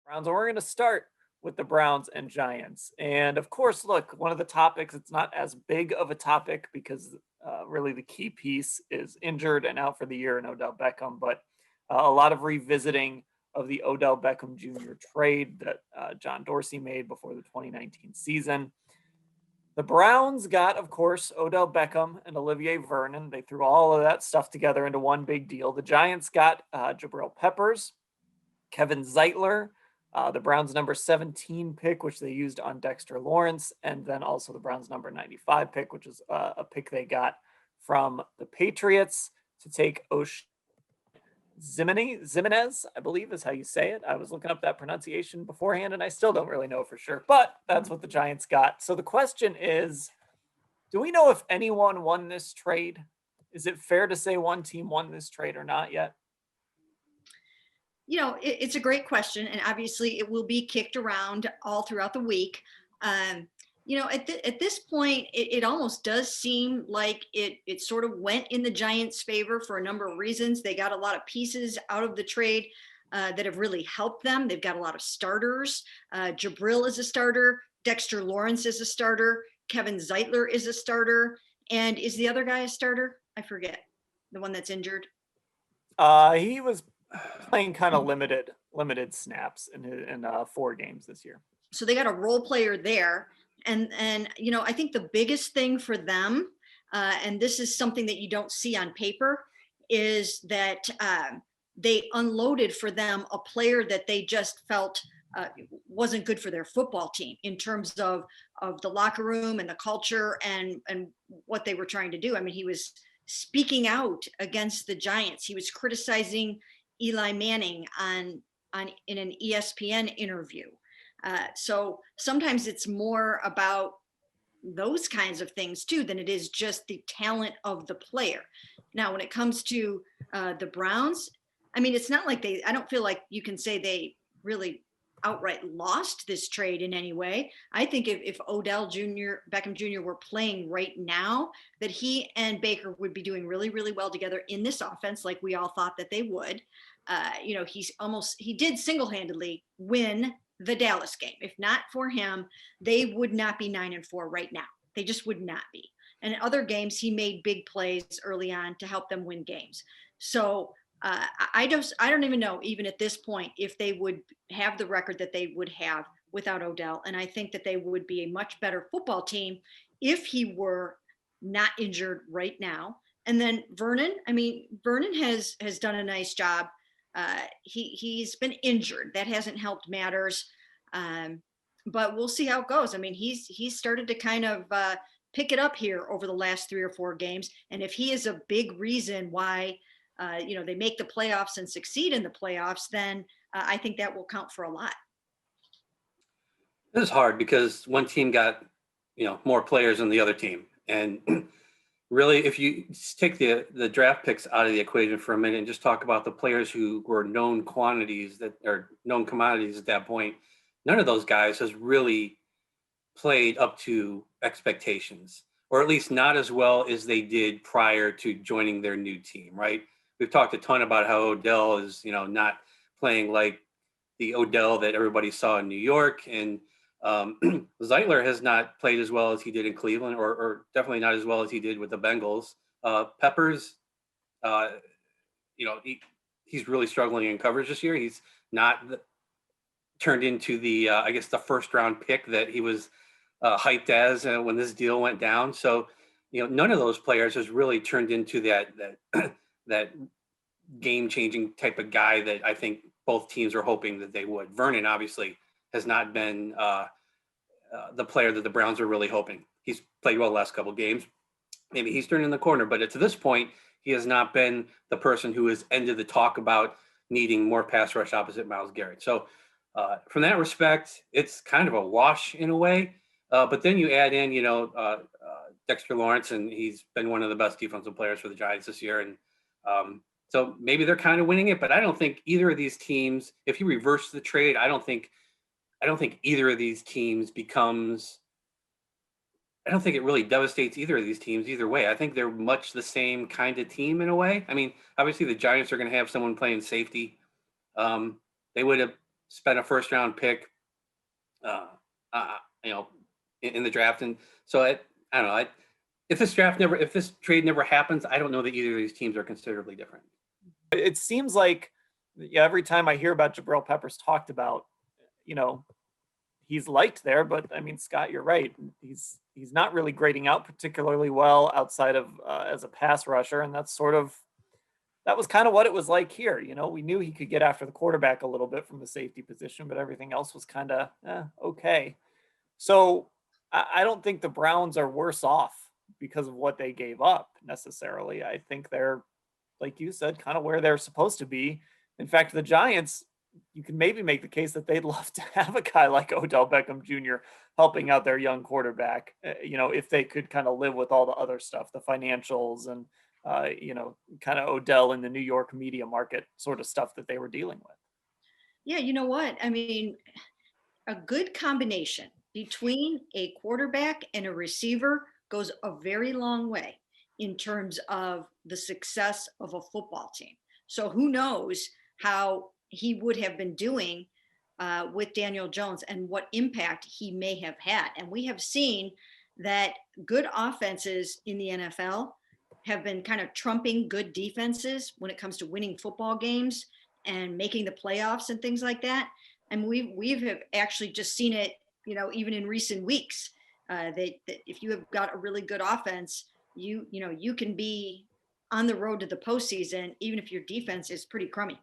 Browns. And we're going to start with the Browns and Giants. And of course, look, one of the topics, it's not as big of a topic because really the key piece is injured and out for the year in Odell Beckham, but a lot of revisiting of the Odell Beckham Jr. trade that John Dorsey made before the 2019 season. The Browns got, of course, Odell Beckham and Olivier Vernon. They threw all of that stuff together into one big deal. The Giants got Jabril Peppers, Kevin Zeitler, the Browns number 17 pick, which they used on Dexter Lawrence, and then also the Browns number 95 pick, which is a pick they got from the Patriots to take Zimenez, I believe is how you say it. I was looking up that pronunciation beforehand, and I still don't really know for sure, but that's what the Giants got. So the question is, do we know if anyone won this trade? Is it fair to say one team won this trade or not yet? It's a great question, and obviously it will be kicked around all throughout the week. At this point, it almost does seem like it sort of went in the Giants' favor for a number of reasons. They got a lot of pieces out of the trade that have really helped them. They've got a lot of starters. Jabril is a starter. Dexter Lawrence is a starter. Kevin Zeitler is a starter. And is the other guy a starter? I forget. The one that's injured? He was playing kind of limited snaps in 4 games this year. So they got a role player there. And I think the biggest thing for them, and this is something that you don't see on paper, is that they unloaded for them a player that they just felt wasn't good for their football team in terms of the locker room and the culture and what they were trying to do. I mean, he was speaking out against the Giants. He was criticizing Eli Manning in an ESPN interview. So sometimes it's more about those kinds of things too than it is just the talent of the player. Now, when it comes to the Browns, I mean, it's not like I don't feel like you can say they really outright lost this trade in any way. I think if Odell Beckham Jr. were playing right now, that he and Baker would be doing really, really well together in this offense, like we all thought that they would. He did single-handedly win the Dallas game. If not for him, they would not be 9-4 right now. They just would not be. And in other games, he made big plays early on to help them win games. So I don't even know, even at this point, if they would have the record that they would have without Odell. And I think that they would be a much better football team if he were not injured right now. And then Vernon has done a nice job. He's been injured. That hasn't helped matters. But we'll see how it goes. I mean, he's started to kind of pick it up here over the last 3 or 4 games. And if he is a big reason why, they make the playoffs and succeed in the playoffs, then I think that will count for a lot. This is hard because one team got, more players than the other team. And really, if you take the draft picks out of the equation for a minute and just talk about the players who were known quantities that are known commodities at that point, none of those guys has really played up to expectations, or at least not as well as they did prior to joining their new team, right? We've talked a ton about how Odell is, not playing like the Odell that everybody saw in New York. And Zeitler has not played as well as he did in Cleveland, or definitely not as well as he did with the Bengals. Peppers, he's really struggling in coverage this year. He's not turned into the, the first round pick that he was hyped as when this deal went down. So, none of those players has really turned into that game-changing type of guy that I think both teams are hoping that they would. Vernon obviously has not been the player that the Browns are really hoping. He's played well the last couple of games. Maybe he's turning the corner, but to this point, he has not been the person who has ended the talk about needing more pass rush opposite Myles Garrett. So from that respect, it's kind of a wash in a way. But then you add in, Dexter Lawrence, and he's been one of the best defensive players for the Giants this year. And so maybe they're kind of winning it, but I don't think either of these teams, if you reverse the trade, I don't think either of these teams I don't think it really devastates either of these teams either way. I think they're much the same kind of team in a way. I mean, obviously the Giants are going to have someone playing safety. They would have spent a first round pick, uh, you know, in the draft. And so I don't know. If this trade never happens, I don't know that either of these teams are considerably different. It seems like, yeah, every time I hear about Jabril Peppers talked about, you know, he's liked there, but I mean, Scott, you're right. He's not really grading out particularly well outside of as a pass rusher, and that was kind of what it was like here. You know, we knew he could get after the quarterback a little bit from the safety position, but everything else was kind of okay. So I don't think the Browns are worse off because of what they gave up necessarily. I think they're, like you said, kind of where they're supposed to be. In fact, the Giants, you can maybe make the case that they'd love to have a guy like Odell Beckham Jr. helping out their young quarterback, you know, if they could kind of live with all the other stuff, the financials and, you know, kind of Odell in the New York media market sort of stuff that they were dealing with. Yeah, you know what? I mean, a good combination between a quarterback and a receiver goes a very long way in terms of the success of a football team. So who knows how he would have been doing with Daniel Jones and what impact he may have had. And we have seen that good offenses in the NFL have been kind of trumping good defenses when it comes to winning football games and making the playoffs and things like that. And we've have actually just seen it, you know, even in recent weeks. That if you have got a really good offense, you know you can be on the road to the postseason, even if your defense is pretty crummy.